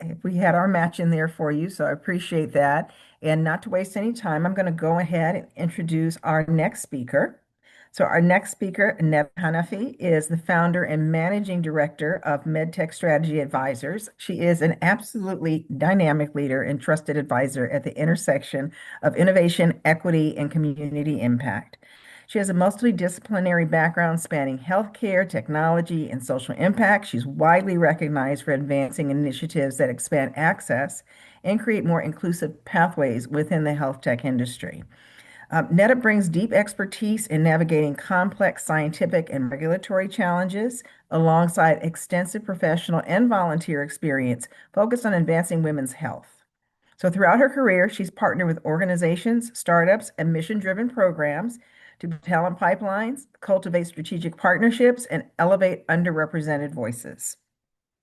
if we had our match in there for you, so I appreciate that. And not to waste any time, I'm going to go ahead and introduce our next speaker. So our next speaker, Neb Hanafi, is the founder and managing director of MedTech Strategy Advisors. She is an absolutely dynamic leader and trusted advisor at the intersection of innovation, equity, and community impact. She has a multidisciplinary background spanning healthcare, technology, and social impact. She's widely recognized for advancing initiatives that expand access and create more inclusive pathways within the health tech industry. Netta brings deep expertise in navigating complex scientific and regulatory challenges, alongside extensive professional and volunteer experience focused on advancing women's health. So, throughout her career, she's partnered with organizations, startups, and mission-driven programs to build talent pipelines, cultivate strategic partnerships, and elevate underrepresented voices.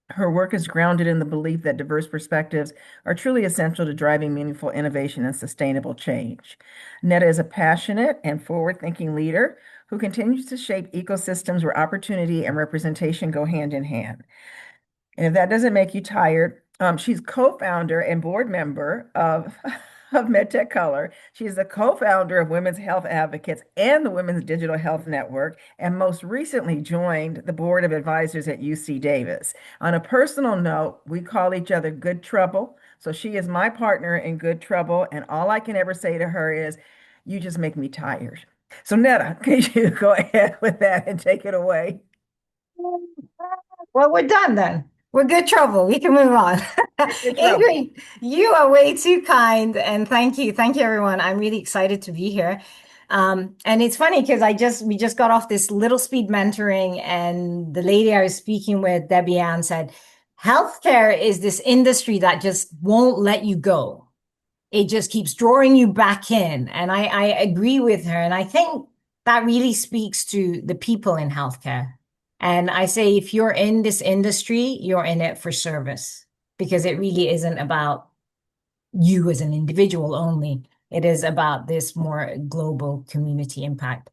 Her work is grounded in the belief that diverse perspectives are truly essential to driving meaningful innovation and sustainable change. Netta is a passionate and forward-thinking leader who continues to shape ecosystems where opportunity and representation go hand in hand. And if that doesn't make you tired, she's co-founder and board member of, of MedTech Color. She is the co-founder of Women's Health Advocates and the Women's Digital Health Network, and most recently joined the board of advisors at UC Davis. On a personal note, we call each other Good Trouble. So she is my partner in Good Trouble, and all I can ever say to her is, you just make me tired. So Netta, can you go ahead with that and take it away? Well, we're done then. We're good trouble. We can move on. Good Trouble. Ingrid, you are way too kind. And thank you. Thank you, everyone. I'm really excited to be here. And it's funny because we just got off this little speed mentoring, and the lady I was speaking with, Debbie Ann, said, healthcare is this industry that just won't let you go. It just keeps drawing you back in. And I agree with her. And I think that really speaks to the people in healthcare. And I say, if you're in this industry, you're in it for service, because it really isn't about you as an individual only. It is about this more global community impact.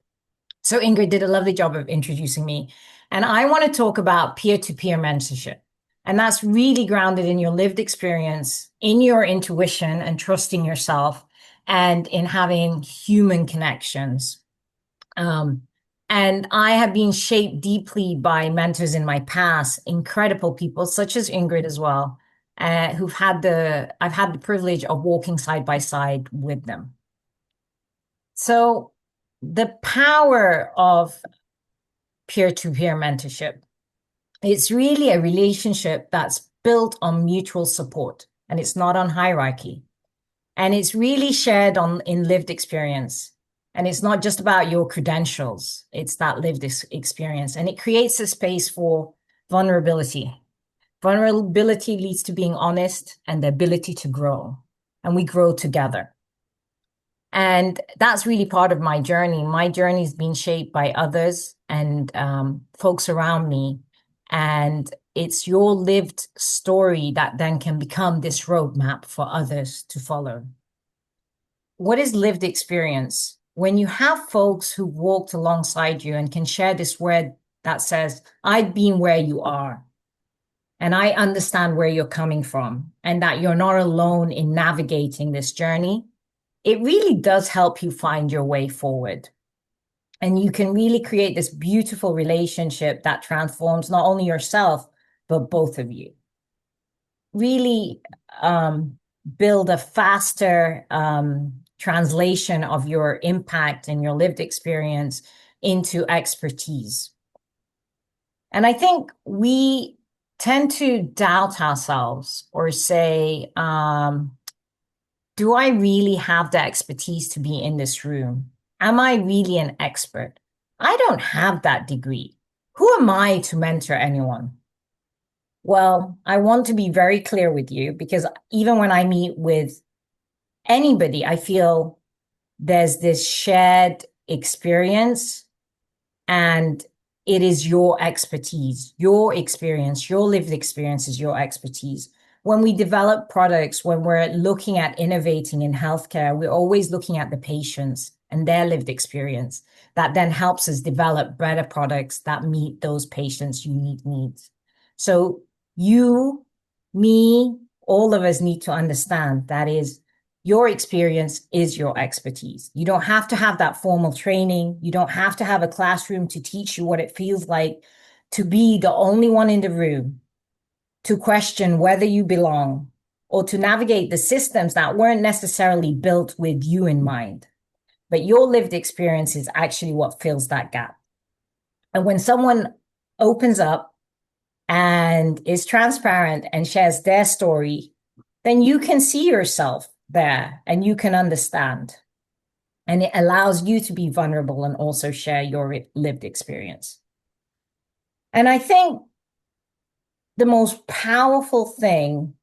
So Ingrid did a lovely job of introducing me. And I want to talk about peer-to-peer mentorship. And that's really grounded in your lived experience, in your intuition and trusting yourself, and in having human connections. And I have been shaped deeply by mentors in my past, incredible people such as Ingrid as well, I've had the privilege of walking side by side with them. So the power of peer-to-peer mentorship, it's really a relationship that's built on mutual support, and it's not on hierarchy. And it's really shared in lived experience. And it's not just about your credentials, it's that lived experience. And it creates a space for vulnerability. Vulnerability leads to being honest and the ability to grow. And we grow together. And that's really part of my journey. My journey has been shaped by others and folks around me. And it's your lived story that then can become this roadmap for others to follow. What is lived experience? When you have folks who walked alongside you and can share this word that says, I've been where you are, and I understand where you're coming from, and that you're not alone in navigating this journey, it really does help you find your way forward. And you can really create this beautiful relationship that transforms not only yourself, but both of you. Really build a faster translation of your impact and your lived experience into expertise. And I think we tend to doubt ourselves or say, do I really have the expertise to be in this room? Am I really an expert? I don't have that degree. Who am I to mentor anyone? Well, I want to be very clear with you, because even when I meet with anybody, I feel there's this shared experience, and it is your expertise, your experience, your lived experience is your expertise. When we develop products, when we're looking at innovating in healthcare, we're always looking at the patients and their lived experience. That then helps us develop better products that meet those patients' unique needs. So you me, all of us need to understand that is your experience is your expertise. You don't have to have that formal training. You don't have to have a classroom to teach you what it feels like to be the only one in the room, to question whether you belong, or to navigate the systems that weren't necessarily built with you in mind. But your lived experience is actually what fills that gap. And when someone opens up and is transparent and shares their story, then you can see yourself there and you can understand. And it allows you to be vulnerable and also share your lived experience. And I think the most powerful thing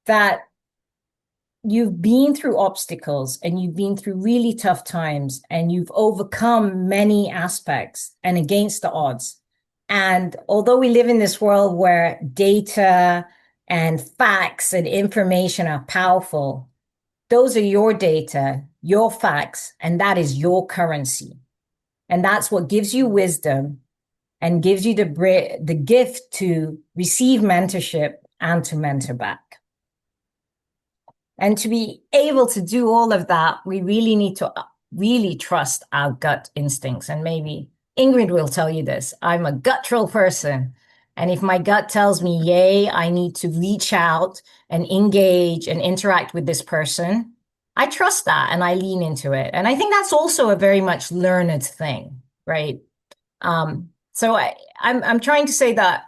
that you've been through obstacles and you've been through really tough times and you've overcome many aspects and against the odds. And although we live in this world where data and facts and information are powerful, those are your data, your facts, and that is your currency. And that's what gives you wisdom and gives you the gift to receive mentorship and to mentor back. And to be able to do all of that, we really need to really trust our gut instincts. And maybe Ingrid will tell you this. I'm a guttural person. And if my gut tells me, yay, I need to reach out and engage and interact with this person, I trust that and I lean into it. And I think that's also a very much learned thing, right? So I'm trying to say that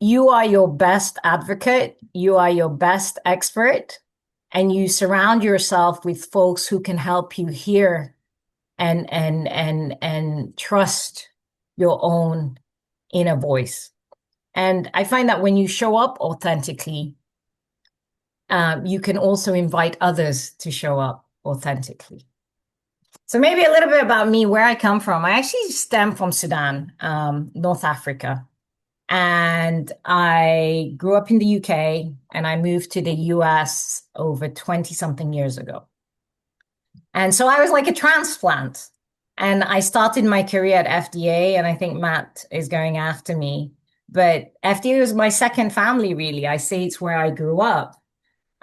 you are your best advocate, you are your best expert, and you surround yourself with folks who can help you hear and trust your own inner voice. And I find that when you show up authentically, you can also invite others to show up authentically. So maybe a little bit about me, where I come from. I actually stem from Sudan, North Africa. And I grew up in the UK and I moved to the US over 20 something years ago. And so I was like a transplant. And I started my career at FDA, and I think Matt is going after me. But FDA was my second family, really. I say it's where I grew up.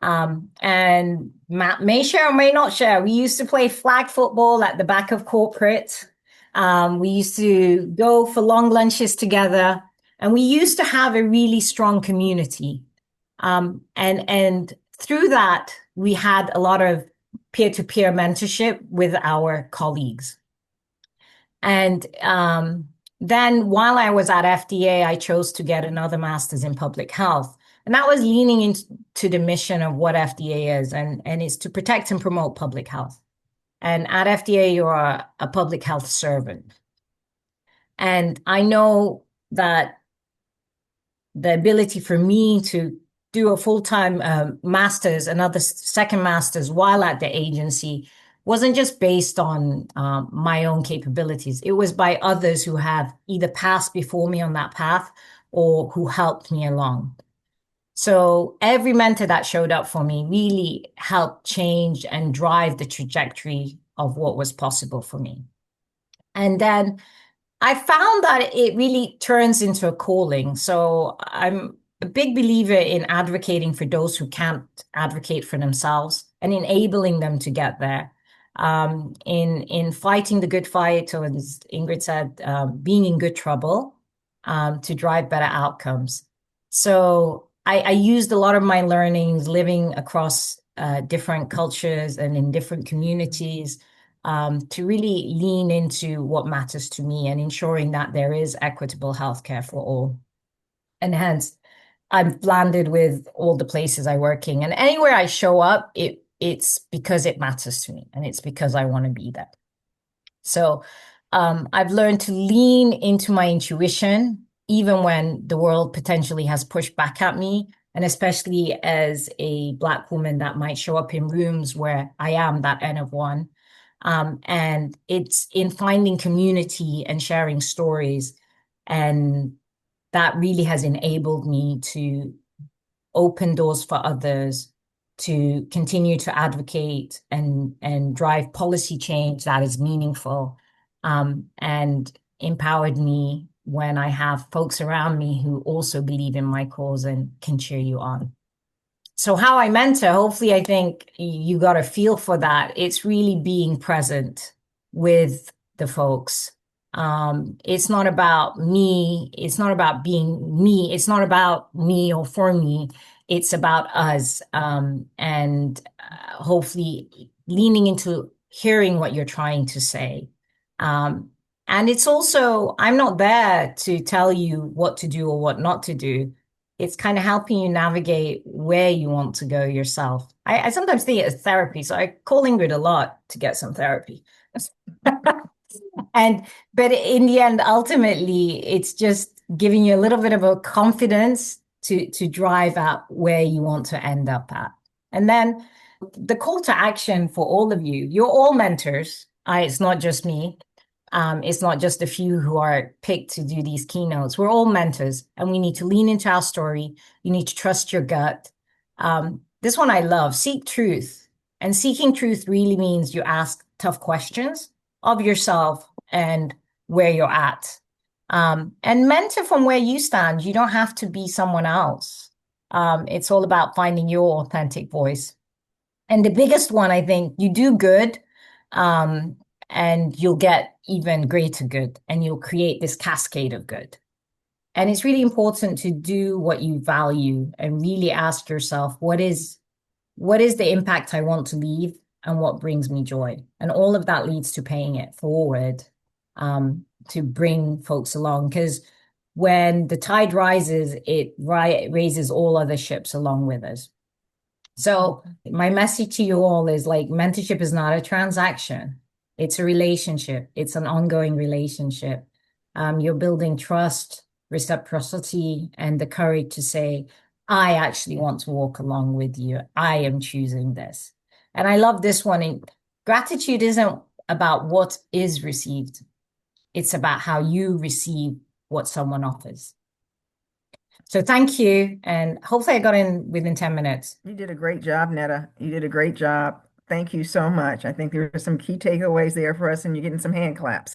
And Matt may share or may not share. We used to play flag football at the back of corporate. We used to go for long lunches together. And we used to have a really strong community. And through that, we had a lot of peer-to-peer mentorship with our colleagues. And then while I was at FDA, I chose to get another master's in public health. And that was leaning into the mission of what FDA is, and it's to protect and promote public health. And at FDA, you're a public health servant. And I know that the ability for me to do a full-time master's, another second master's while at the agency wasn't just based on my own capabilities. It was by others who have either passed before me on that path or who helped me along. So every mentor that showed up for me really helped change and drive the trajectory of what was possible for me. And then I found that it really turns into a calling. So I'm a big believer in advocating for those who can't advocate for themselves and enabling them to get there. In fighting the good fight, or as Ingrid said, being in good trouble to drive better outcomes. So I used a lot of my learnings living across different cultures and in different communities to really lean into what matters to me and ensuring that there is equitable healthcare for all. And hence, I've landed with all the places I work in. And anywhere I show up, it's because it matters to me and it's because I want to be there. So I've learned to lean into my intuition, even when the world potentially has pushed back at me. And especially as a Black woman that might show up in rooms where I am that N of one. And it's in finding community and sharing stories. And that really has enabled me to open doors for others, to continue to advocate and drive policy change that is meaningful, and empowered me when I have folks around me who also believe in my cause and can cheer you on. So how I mentor, hopefully I think you got a feel for that. It's really being present with the folks. It's not about me. It's not about being me. It's not about me or for me. It's about us. And hopefully leaning into hearing what you're trying to say. Um, and it's also, I'm not there to tell you what to do or what not to do. It's kind of helping you navigate where you want to go yourself. I sometimes think it's therapy, so I call Ingrid a lot to get some therapy. And but in the end, ultimately, it's just giving you a little bit of a confidence to drive at where you want to end up at. And then the call to action for all of you, you're all mentors. It's not just me. It's not just a few who are picked to do these keynotes. We're all mentors, and we need to lean into our story. You need to trust your gut. This one I love, seek truth. And seeking truth really means you ask tough questions of yourself and where you're at. And mentor from where you stand. You don't have to be someone else. It's all about finding your authentic voice. And the biggest one, I think, you do good, um, and you'll get even greater good, and you'll create this cascade of good. And it's really important to do what you value and really ask yourself, what is the impact I want to leave and what brings me joy? And all of that leads to paying it forward, to bring folks along. Because when the tide rises, it raises all other ships along with us. So my message to you all is like mentorship is not a transaction. It's a relationship. It's an ongoing relationship. You're building trust, reciprocity, and the courage to say, I actually want to walk along with you. I am choosing this. And I love this one. Gratitude isn't about what is received. It's about how you receive what someone offers. So thank you. And hopefully I got in within 10 minutes. You did a great job, Netta. You did a great job. Thank you so much. I think there are some key takeaways there for us, and you're getting some hand claps.